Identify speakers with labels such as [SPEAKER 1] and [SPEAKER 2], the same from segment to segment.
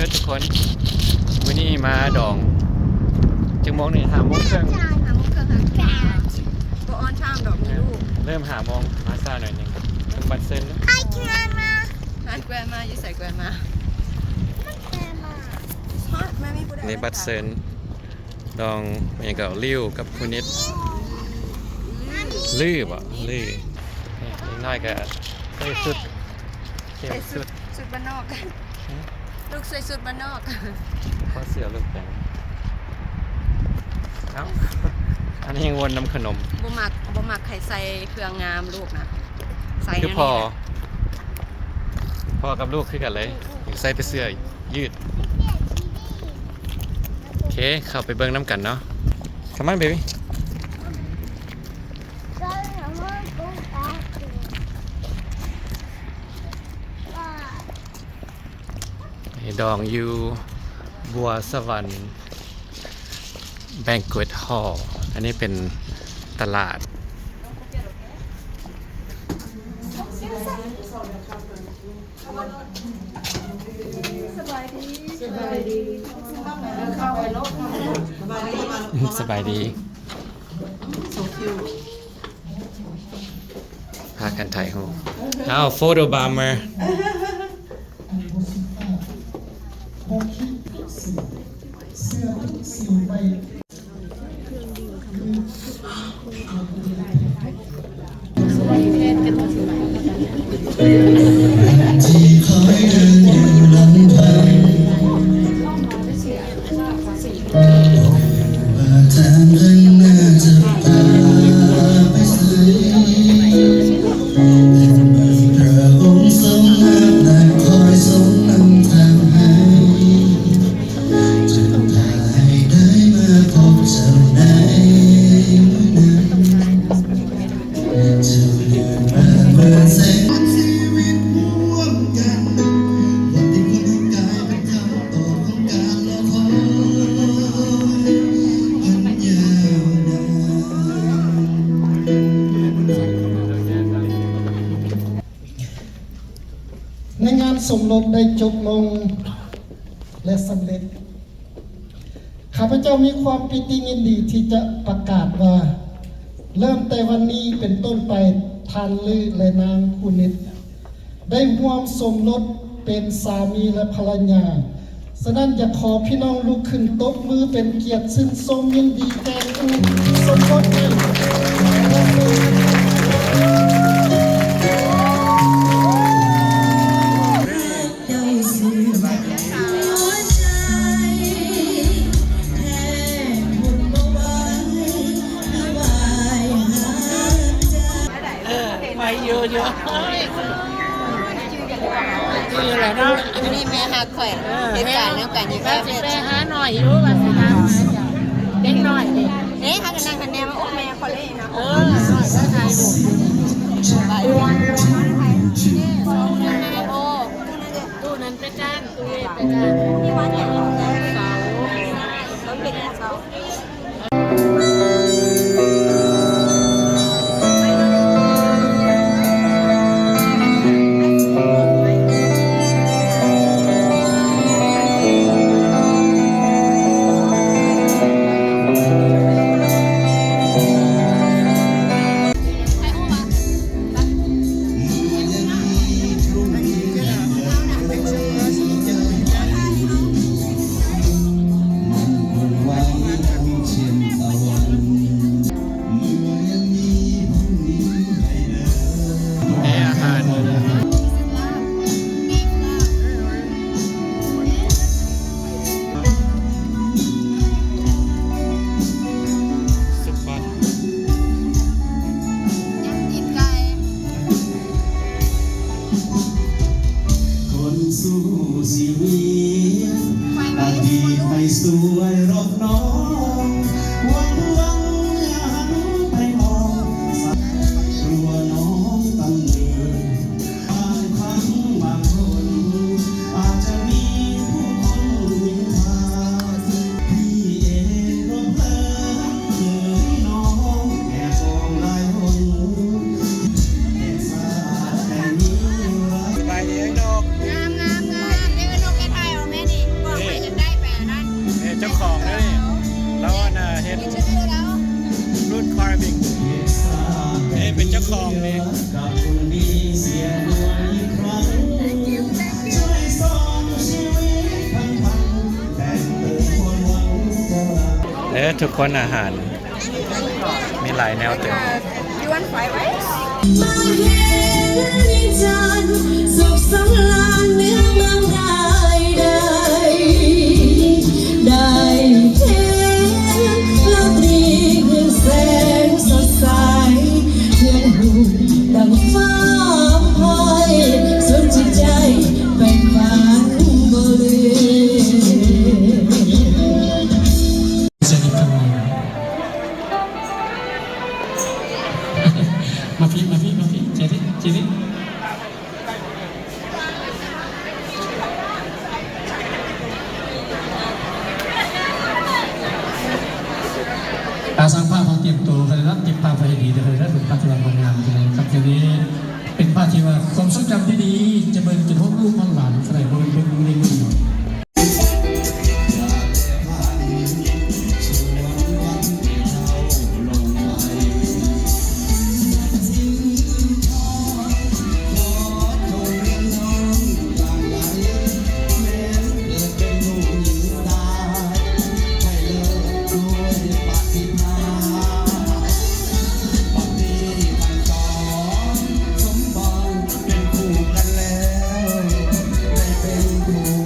[SPEAKER 1] อทุกคนวันนี้มาดองจังโมงหนึ่ง5 โมงครึ่ง
[SPEAKER 2] ก็ออนชามดอกมีลูก
[SPEAKER 1] เริ่ม5 โมงมาซาหน่อยหนึ่งถึงบัตเซนแล้ว
[SPEAKER 2] ไอ้แกรมาอยู่ใส่แกรมา
[SPEAKER 1] ในบัตเซนดองอย่างกับลิ้วกับคุนิดลื้อบ่ลื้อน้อยก็ใส่สุดเข้มสุด
[SPEAKER 2] บ้านนอกลูกใส่สุดบ้านนอก
[SPEAKER 1] เพราะเสือลูกแต่งเอ้าอันนี้ยังวนน้ำขนม
[SPEAKER 2] บ่หมักไข่ใส่เครื่องงามลูกนะใส่
[SPEAKER 1] คือพ่อกับลูกคือกันเลยใส่ไปเสื้อยืดโอเคเข้าไปเบิ้งน้ำกันเนาะ Come on babyดองอยู่บัวสวรรค์ Banquet Hall อันนี้เป็นตลาดสบายดีพากันถ่ายรูปเอาโฟโต้บาร์เมอร์
[SPEAKER 3] ในงานสมรสได้จบลงและสำเร็จข้าพเจ้ามีความปิติยินดีที่จะประกาศว่าเริ่มแต่วันนี้เป็นต้นไปท่านลือและนางคุณิตได้ร่วมสมรสเป็นสามีและภรรยาฉะนั้นอยากขอพี่น้องลุกขึ้นตบมือเป็นเกียรติซึ่งทรงยินดีแก่ผู้สมรสนี้
[SPEAKER 4] ไปเยอะคืออะไรเนาะ
[SPEAKER 2] นี่แม่ฮักข่อยเหตุการณ์แล้วกันอยู่แค่
[SPEAKER 4] แม่หาหน่อยอยู่ว่าสินะเด็กหน่อยดิ
[SPEAKER 2] ฮักกันนั่งกันแนวมาโอ้แม่เขาเลยนะ
[SPEAKER 4] หน่อยก็ใช่ดูตู้นั้นไปจ้างตู้นี้ไปจ้าง
[SPEAKER 2] ที่วัดเนี่ย
[SPEAKER 4] เสา
[SPEAKER 2] เขาเป็นเสา
[SPEAKER 5] สวยรอบน้องหวังอย่าหันไปมองกลัวน้องตั้งเลือบางครั้งบางคนอาจจะมีผู้คนนินทาพี่เองก็เพลินเลยน้องแอบมองหลายคนแต่สายใจนี้รักไปเองนก
[SPEAKER 2] งามเด็กนกแค่ไทยเอาแม่ดิ
[SPEAKER 1] ทุกคนอาหาร มีหลายแนวเต็ม
[SPEAKER 2] You want fried rice?
[SPEAKER 6] มาเห็นจันทร์สุขสำราญเนื้อเมืองได้เห็นโลกนี้คือแสงสดใสเพื่อนหูดังฟ้าพอยสุดจิตใจไปฝันบ่ลืม
[SPEAKER 3] จะได้ทำไงมาพี่เจดิอาสร้างภาพเขาเตรียมตัวไปรับเก็บภาพไปให้ดีเลยและถึงภาพที่เราทำงานกันเลยครับทีนี้เป็นภาพที่ว่าความทรงจำที่ดีจะเป็นจนพบลูกหลานใส่บนเล็กๆหน่อย
[SPEAKER 5] สมบัติเป็นคู่กันแล้วได้เป็นคู่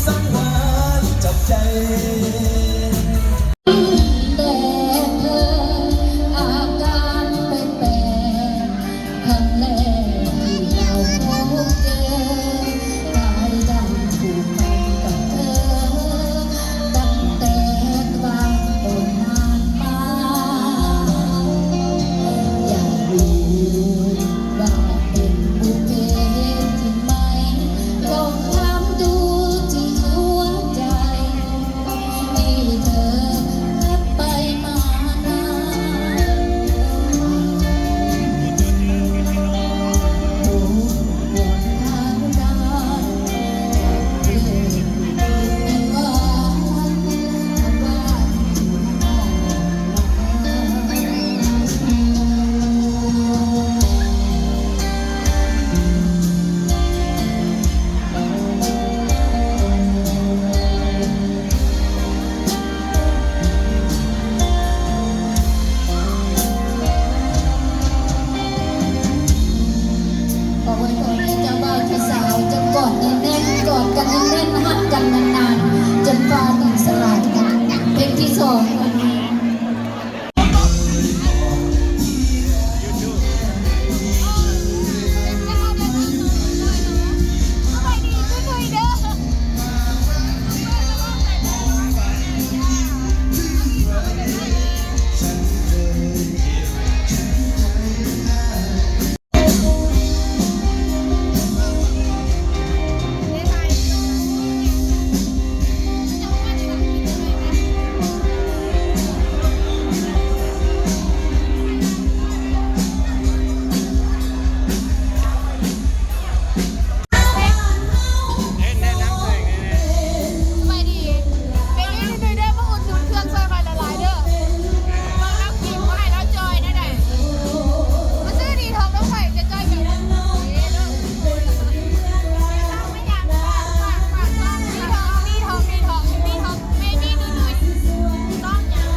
[SPEAKER 5] สังวานจับใจ
[SPEAKER 6] แต่เธออาการแปลกๆครั้งแรกที่เราพบเจอกายดังผูกพันกับเธอตั้งแต่กลางต้นนานมาอยากรู้ว่าเป็นบุพเพจริงไหมลองถามดูที่หัวใจที่เธอรับไปมานานโอ้ปวดทางดานเรื่องเป็นหวานทำว่าที่มองขอไว้พรให้เจ้าบ่าวเจ้าสาวจะกอดแน่นๆกอดกันแน่นๆหักกันนานๆจนฟ้าดินสลายกันเพลงที่สองวันนี้
[SPEAKER 4] สบายดีเป็นยังไงเด้อมาอุดหนุนเครื่องซอยคอยละลายเด้อมาแล้วกินมาให้แล้วจอยได้ไหนมาซื้อดีทองแล้วข่อยจะจอยแบบนี้เด้อไม่อยากฝากดีทองเบบี้ดุยต้องอย่าง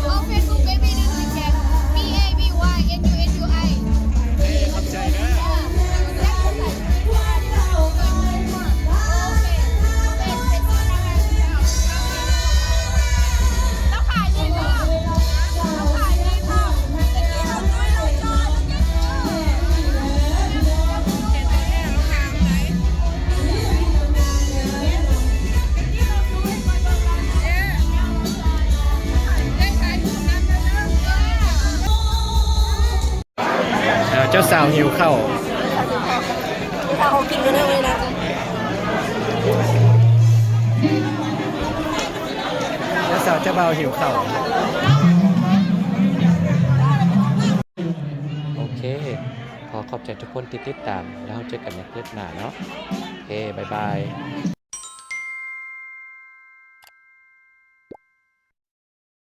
[SPEAKER 4] เอาเฟซบุ๊กเบบี้ดุยแกBABYNUNUI
[SPEAKER 1] ขอบใจนะ
[SPEAKER 4] แล้วขายดีป่ะแล้วขายดีป่ะตะกี้เราด้วยเราจอยเห็นแต่แค่เราขายไหนที่เราดูให้คนบางร้านได้ขายถูกนั้นนะเด้อ
[SPEAKER 1] เจ้าสาวหิวข้าว
[SPEAKER 2] ถ้าเขากินกันได้เลยนะ
[SPEAKER 1] เจ้าสาวเจ้าบ่าวหิวข้าวโอเค ขอขอบใจทุกคนที่ติดตาม แล้วเจอกันในคลิปหน้าเนาะโอเค บ๊ายบาย